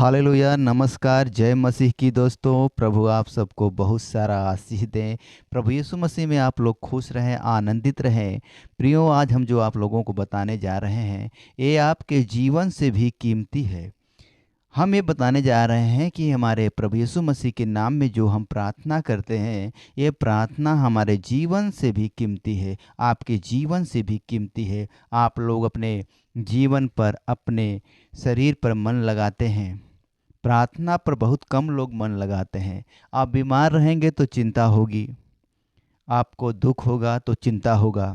Hallelujah, नमस्कार, जय मसीह की दोस्तों। प्रभु आप सबको बहुत सारा आशीष दें। प्रभु यीशु मसीह में आप लोग खुश रहें, आनंदित रहें। प्रियो, आज हम जो आप लोगों को बताने जा रहे हैं, ये आपके जीवन से भी कीमती है। हम ये बताने जा रहे हैं कि हमारे प्रभु यीशु मसीह के नाम में जो हम प्रार्थना करते हैं, ये प्रार्थना हमारे जीवन से भी कीमती है, आपके जीवन से भी कीमती है। आप लोग अपने जीवन पर, अपने शरीर पर मन लगाते हैं, प्रार्थना पर बहुत कम लोग मन लगाते हैं। आप बीमार रहेंगे तो चिंता होगी, आपको दुख होगा तो चिंता होगा,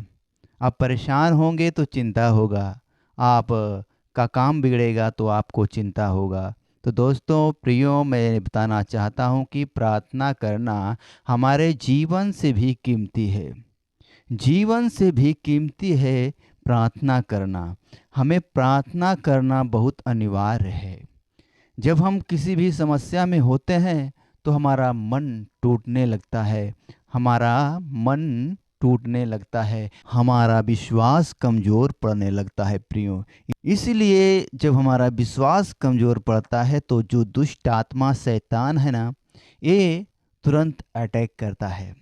आप परेशान होंगे तो चिंता होगा, आप का काम बिगड़ेगा तो आपको चिंता होगा। तो दोस्तों, प्रियो, मैं बताना चाहता हूँ कि प्रार्थना करना हमारे जीवन से भी कीमती है। जीवन से भी कीमती है प्रार्थना करना। हमें प्रार्थना करना बहुत अनिवार्य है। जब हम किसी भी समस्या में होते हैं तो हमारा मन टूटने लगता है, हमारा मन टूटने लगता है, हमारा विश्वास कमज़ोर पड़ने लगता है प्रियो। इसलिए जब हमारा विश्वास कमज़ोर पड़ता है तो जो दुष्ट आत्मा शैतान है ना, ये तुरंत अटैक करता है।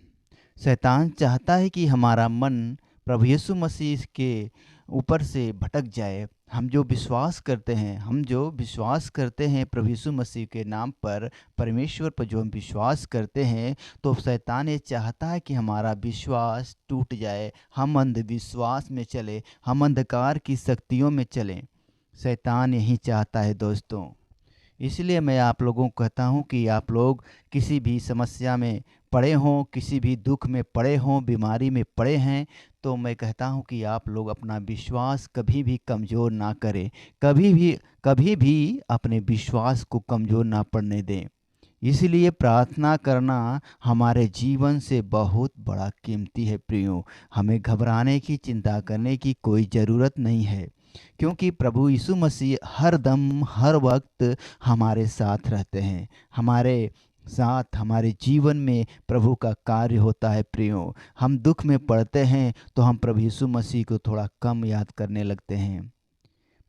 शैतान चाहता है कि हमारा मन प्रभु यीशु मसीह के ऊपर से भटक जाए। हम जो विश्वास करते हैं प्रभु यीशु मसीह के नाम पर, परमेश्वर पर जो हम विश्वास करते हैं, तो शैतान ये चाहता है कि हमारा विश्वास टूट जाए, हम अंधविश्वास में चले, हम अंधकार की शक्तियों में चलें। शैतान यही चाहता है दोस्तों। इसलिए मैं आप लोगों को कहता हूँ कि आप लोग किसी भी समस्या में पड़े हों, किसी भी दुख में पड़े हों, बीमारी में पड़े हैं, तो मैं कहता हूँ कि आप लोग अपना विश्वास कभी भी कमज़ोर ना करें। कभी भी अपने विश्वास को कमज़ोर ना पड़ने दें। इसलिए प्रार्थना करना हमारे जीवन से बहुत बड़ा कीमती है प्रियो। हमें घबराने की, चिंता करने की कोई ज़रूरत नहीं है, क्योंकि प्रभु यीशु मसीह हर दम, हर वक्त हमारे साथ रहते हैं। हमारे साथ, हमारे जीवन में प्रभु का कार्य होता है प्रियो। हम दुख में पड़ते हैं तो हम प्रभु यीशु मसीह को थोड़ा कम याद करने लगते हैं।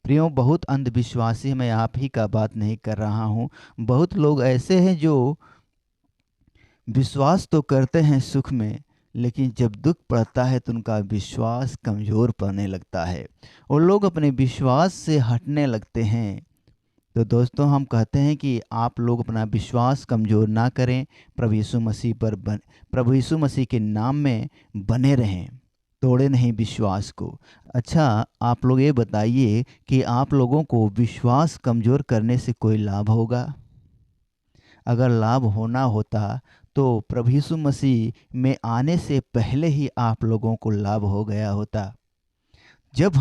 प्रियो, बहुत अंधविश्वासी, मैं आप ही का बात नहीं कर रहा हूँ। बहुत लोग ऐसे हैं जो विश्वास तो करते हैं सुख में, लेकिन जब दुख पड़ता है तो उनका विश्वास कमज़ोर पड़ने लगता है, और लोग अपने विश्वास से हटने लगते हैं। तो दोस्तों, हम कहते हैं कि आप लोग अपना विश्वास कमज़ोर ना करें, प्रभु यीशु मसीह के नाम में बने रहें, तोड़े नहीं विश्वास को। अच्छा, आप लोग ये बताइए कि आप लोगों को विश्वास कमज़ोर करने से कोई लाभ होगा? अगर लाभ होना होता तो प्रभु यीशु मसीह में आने से पहले ही आप लोगों को लाभ हो गया होता। जब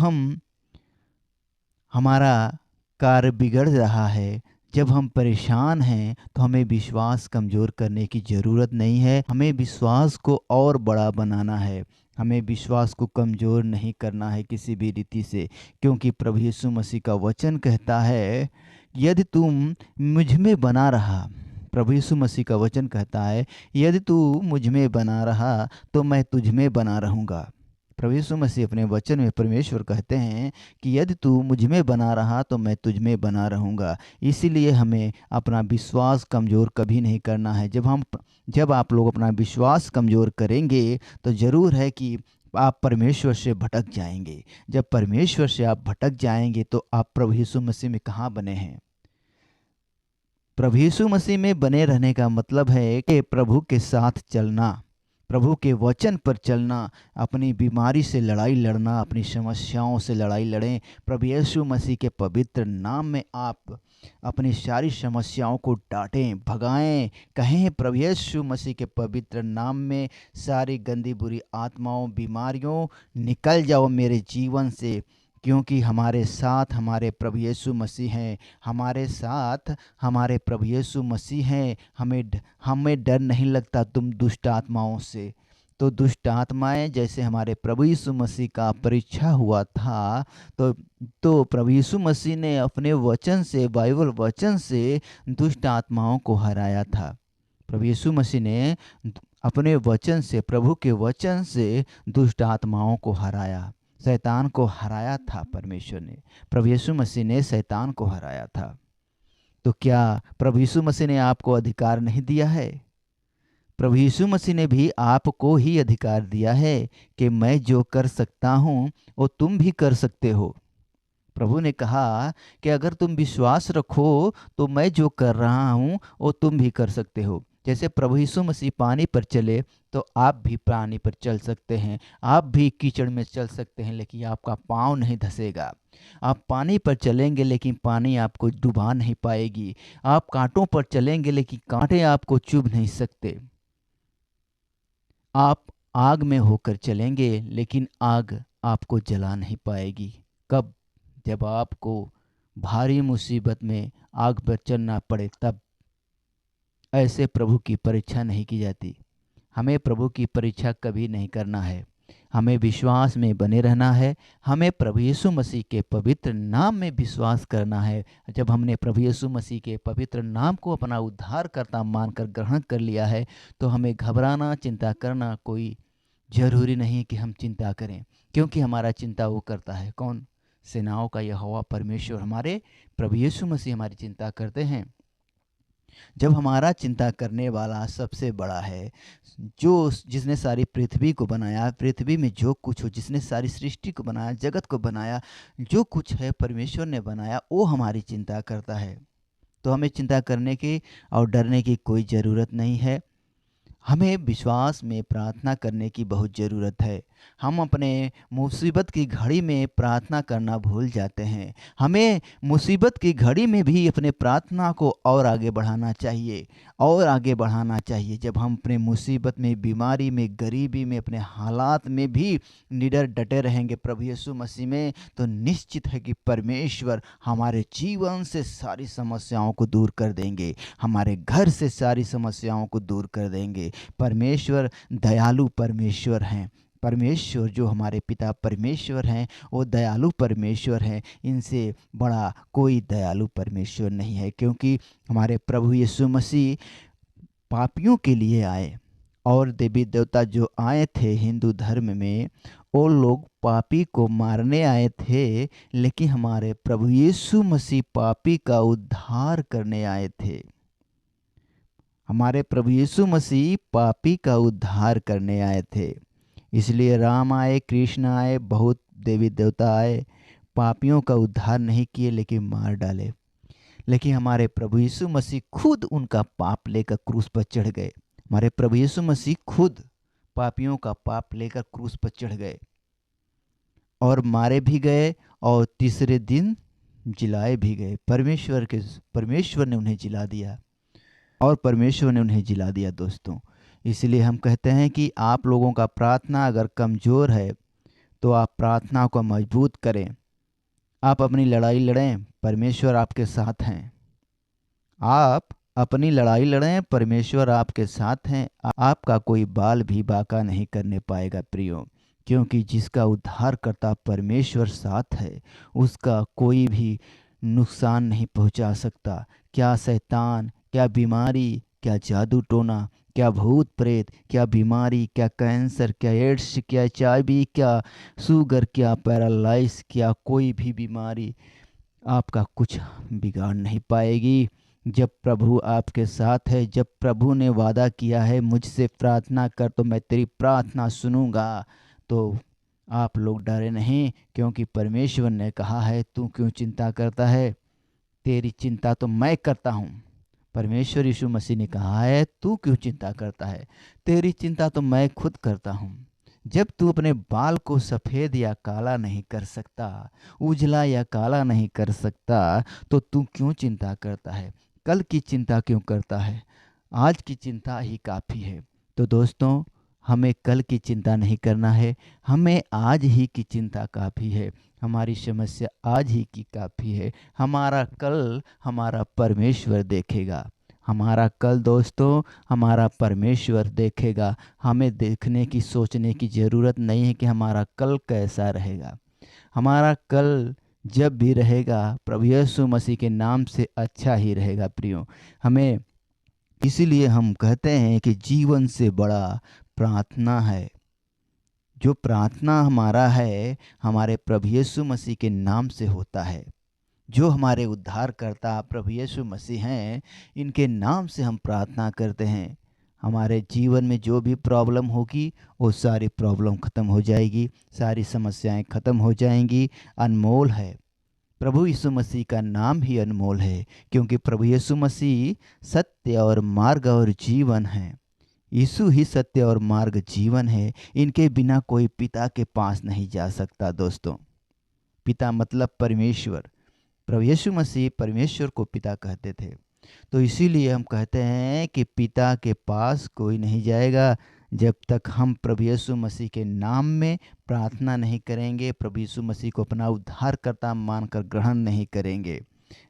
हमारा कार्य बिगड़ रहा है, जब हम परेशान हैं, तो हमें विश्वास कमज़ोर करने की ज़रूरत नहीं है। हमें विश्वास को और बड़ा बनाना है। हमें विश्वास को कमज़ोर नहीं करना है किसी भी रीति से, क्योंकि प्रभु यीशु मसीह का वचन कहता है, यदि तुम मुझ में बना रहा, प्रभु यीशु मसीह का वचन कहता है, यदि तू मुझ में बना रहा तो मैं तुझ में बना रहूँगा। प्रभु यीशु मसीह अपने वचन में, परमेश्वर कहते हैं कि यदि तू मुझ में बना रहा तो मैं तुझ में बना रहूँगा। इसीलिए हमें अपना विश्वास कमज़ोर कभी नहीं करना है। जब आप लोग अपना विश्वास कमज़ोर करेंगे तो ज़रूर है कि आप परमेश्वर से भटक जाएंगे। जब परमेश्वर से आप भटक जाएंगे तो आप प्रभु यीशु मसीह में कहाँ बने हैं? प्रभु यीशु मसीह में बने रहने का मतलब है कि प्रभु के साथ चलना, प्रभु के वचन पर चलना, अपनी बीमारी से लड़ाई लड़ना, अपनी समस्याओं से लड़ाई लड़ें। प्रभु यीशु मसीह के पवित्र नाम में आप अपनी सारी समस्याओं को डांटें, भगाएं, कहें प्रभु यीशु मसीह के पवित्र नाम में सारी गंदी बुरी आत्माओं, बीमारियों निकल जाओ मेरे जीवन से, क्योंकि हमारे साथ हमारे प्रभु यीशु मसीह हैं। हमारे साथ हमारे प्रभु यीशु मसीह हैं। हमें डर नहीं लगता तुम दुष्ट आत्माओं से। तो दुष्ट आत्माएं, जैसे हमारे प्रभु यीशु मसीह का परीक्षा हुआ था, तो प्रभु यीशु मसीह ने अपने वचन से, बाइबल वचन से दुष्ट आत्माओं को हराया था। प्रभु यीशु मसीह ने अपने वचन से, प्रभु के वचन से दुष्ट आत्माओं को हराया, शैतान को हराया था। परमेश्वर ने, प्रभु यीशु मसीह ने शैतान को हराया था। तो क्या प्रभु यीशु मसीह ने आपको अधिकार नहीं दिया है? प्रभु यीशु मसीह ने भी आपको ही अधिकार दिया है कि मैं जो कर सकता हूँ वो तुम भी कर सकते हो। प्रभु ने कहा कि अगर तुम विश्वास रखो तो मैं जो कर रहा हूँ वो तुम भी कर सकते हो। जैसे प्रभु यीशु मसीह पानी पर चले तो आप भी पानी पर चल सकते हैं, आप भी कीचड़ में चल सकते हैं, लेकिन आपका पाँव नहीं धंसेगा। आप पानी पर चलेंगे लेकिन पानी आपको डुबा नहीं पाएगी। आप कांटों पर चलेंगे लेकिन कांटे आपको चुभ नहीं सकते। आप आग में होकर चलेंगे लेकिन आग आपको जला नहीं पाएगी। कब? जब आपको भारी मुसीबत में आग पर चलना पड़े तब। ऐसे प्रभु की परीक्षा नहीं की जाती। हमें प्रभु की परीक्षा कभी नहीं करना है। हमें विश्वास में बने रहना है। हमें प्रभु यीशु मसीह के पवित्र नाम में विश्वास करना है। जब हमने प्रभु यीशु मसीह के पवित्र नाम को अपना उद्धारकर्ता मानकर ग्रहण कर लिया है तो हमें घबराना, चिंता करना कोई ज़रूरी नहीं कि हम चिंता करें, क्योंकि हमारा चिंता वो करता है कौन? सेनाओं का यहोवा परमेश्वर, हमारे प्रभु यीशु मसीह हमारी चिंता करते हैं। जब हमारा चिंता करने वाला सबसे बड़ा है, जो जिसने सारी पृथ्वी को बनाया, पृथ्वी में जो कुछ हो, जिसने सारी सृष्टि को बनाया, जगत को बनाया, जो कुछ है परमेश्वर ने बनाया, वो हमारी चिंता करता है। तो हमें चिंता करने की और डरने की कोई ज़रूरत नहीं है। हमें विश्वास में प्रार्थना करने की बहुत ज़रूरत है। हम अपने मुसीबत की घड़ी में प्रार्थना करना भूल जाते हैं। हमें मुसीबत की घड़ी में भी अपने प्रार्थना को और आगे बढ़ाना चाहिए, और आगे बढ़ाना चाहिए। जब हम अपने मुसीबत में, बीमारी में, गरीबी में, अपने हालात में भी निडर डटे रहेंगे प्रभु यीशु मसीह में, तो निश्चित है कि परमेश्वर हमारे जीवन से सारी समस्याओं को दूर कर देंगे, हमारे घर से सारी समस्याओं को दूर कर देंगे। परमेश्वर दयालु परमेश्वर हैं। परमेश्वर जो हमारे पिता परमेश्वर हैं वो दयालु परमेश्वर हैं। इनसे बड़ा कोई दयालु परमेश्वर नहीं है, क्योंकि हमारे प्रभु यीशु मसीह पापियों के लिए आए। और देवी देवता जो आए थे हिंदू धर्म में, वो लोग पापी को मारने आए थे, लेकिन हमारे प्रभु यीशु मसीह पापी का उद्धार करने आए थे। हमारे प्रभु यीशु मसीह पापी का उद्धार करने आए थे। इसलिए राम आए, कृष्ण आए, बहुत देवी देवता आए, पापियों का उद्धार नहीं किए लेकिन मार डाले। लेकिन हमारे प्रभु यीशु मसीह खुद उनका पाप लेकर क्रूस पर चढ़ गए। हमारे प्रभु यीशु मसीह खुद पापियों का पाप लेकर क्रूस पर चढ़ गए और मारे भी गए और तीसरे दिन जिलाए भी गए। परमेश्वर ने उन्हें जिला दिया और परमेश्वर ने उन्हें जिला दिया दोस्तों। इसलिए हम कहते हैं कि आप लोगों का प्रार्थना अगर कमज़ोर है तो आप प्रार्थना को मजबूत करें। आप अपनी लड़ाई लड़ें, परमेश्वर आपके साथ हैं। आप अपनी लड़ाई लड़ें, परमेश्वर आपके साथ हैं। आपका कोई बाल भी बाका नहीं करने पाएगा प्रियो, क्योंकि जिसका उद्धारकर्ता परमेश्वर साथ है उसका कोई भी नुकसान नहीं पहुंचा सकता। क्या शैतान, क्या बीमारी, क्या जादू टोना, क्या भूत प्रेत, क्या बीमारी, क्या कैंसर, क्या एड्स, क्या HIV, क्या शुगर, क्या पैरालाइज, क्या कोई भी बीमारी आपका कुछ बिगाड़ नहीं पाएगी। जब प्रभु आपके साथ है, जब प्रभु ने वादा किया है मुझसे प्रार्थना कर तो मैं तेरी प्रार्थना सुनूंगा, तो आप लोग डरे नहीं, क्योंकि परमेश्वर ने कहा है तू क्यों चिंता करता है, तेरी चिंता तो मैं करता हूँ। परमेश्वर यीशु मसीह ने कहा है तू क्यों चिंता करता है, तेरी चिंता तो मैं खुद करता हूँ। जब तू अपने बाल को सफ़ेद या काला नहीं कर सकता, उजला या काला नहीं कर सकता, तो तू क्यों चिंता करता है? कल की चिंता क्यों करता है? आज की चिंता ही काफ़ी है। तो दोस्तों, हमें कल की चिंता नहीं करना है, हमें आज ही की चिंता काफ़ी है। हमारी समस्या आज ही की काफ़ी है। हमारा कल हमारा परमेश्वर देखेगा। हमारा कल दोस्तों हमारा परमेश्वर देखेगा। हमें देखने की, सोचने की ज़रूरत नहीं है कि हमारा कल कैसा रहेगा। हमारा कल जब भी रहेगा प्रभु यीशु मसीह के नाम से अच्छा ही रहेगा प्रियो। हमें इसीलिए हम कहते हैं कि जीवन से बड़ा प्रार्थना है। जो प्रार्थना हमारा है हमारे प्रभु यीशु मसीह के नाम से होता है। जो हमारे उद्धारकर्ता प्रभु यीशु मसीह हैं, इनके नाम से हम प्रार्थना करते हैं। हमारे जीवन में जो भी प्रॉब्लम होगी वो सारी प्रॉब्लम ख़त्म हो जाएगी, सारी समस्याएं ख़त्म हो जाएंगी। अनमोल है, प्रभु यीशु मसीह का नाम ही अनमोल है, क्योंकि प्रभु यीशु मसीह सत्य और मार्ग और जीवन है। यीशु ही सत्य और मार्ग जीवन है। इनके बिना कोई पिता के पास नहीं जा सकता दोस्तों। पिता मतलब परमेश्वर। प्रभु यीशु मसीह परमेश्वर को पिता कहते थे। तो इसीलिए हम कहते हैं कि पिता के पास कोई नहीं जाएगा जब तक हम प्रभु यीशु मसीह के नाम में प्रार्थना नहीं करेंगे, प्रभु यीशु मसीह को अपना उद्धारकर्ता मानकर ग्रहण नहीं करेंगे।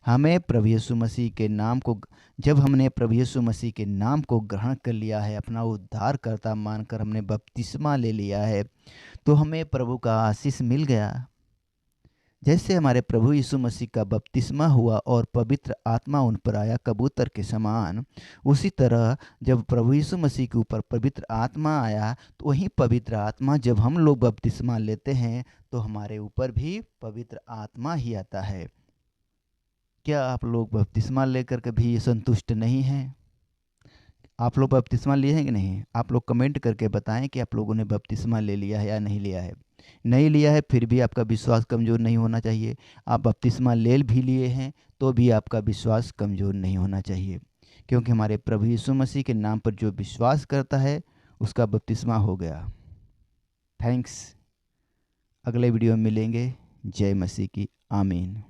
हमें प्रभु यीशु मसीह के नाम को, जब हमने प्रभु यीशु मसीह के नाम को ग्रहण कर लिया है, अपना उद्धारकर्ता मानकर हमने बपतिस्मा ले लिया है, तो हमें प्रभु का आशीष मिल गया। जैसे हमारे प्रभु यीशु मसीह का बपतिस्मा हुआ और पवित्र आत्मा उन पर आया कबूतर के समान, उसी तरह जब प्रभु यीशु मसीह के ऊपर पवित्र आत्मा आया, तो वही पवित्र आत्मा जब हम लोग बपतिस्मा लेते हैं तो हमारे ऊपर भी पवित्र आत्मा ही आता है। क्या आप लोग बपतिस्मा लेकर कभी संतुष्ट नहीं हैं? आप लोग बपतिस्मा लिए हैं कि नहीं? आप लोग कमेंट करके बताएं कि आप लोगों ने बपतिस्मा ले लिया है या नहीं लिया है। नहीं लिया है फिर भी आपका विश्वास कमज़ोर नहीं होना चाहिए। आप बपतिस्मा ले भी लिए हैं तो भी आपका विश्वास कमज़ोर नहीं होना चाहिए, क्योंकि हमारे प्रभु यीशु मसीह के नाम पर जो विश्वास करता है उसका बपतिस्मा हो गया। थैंक्स। अगले वीडियो में मिलेंगे। जय मसीह की। आमीन।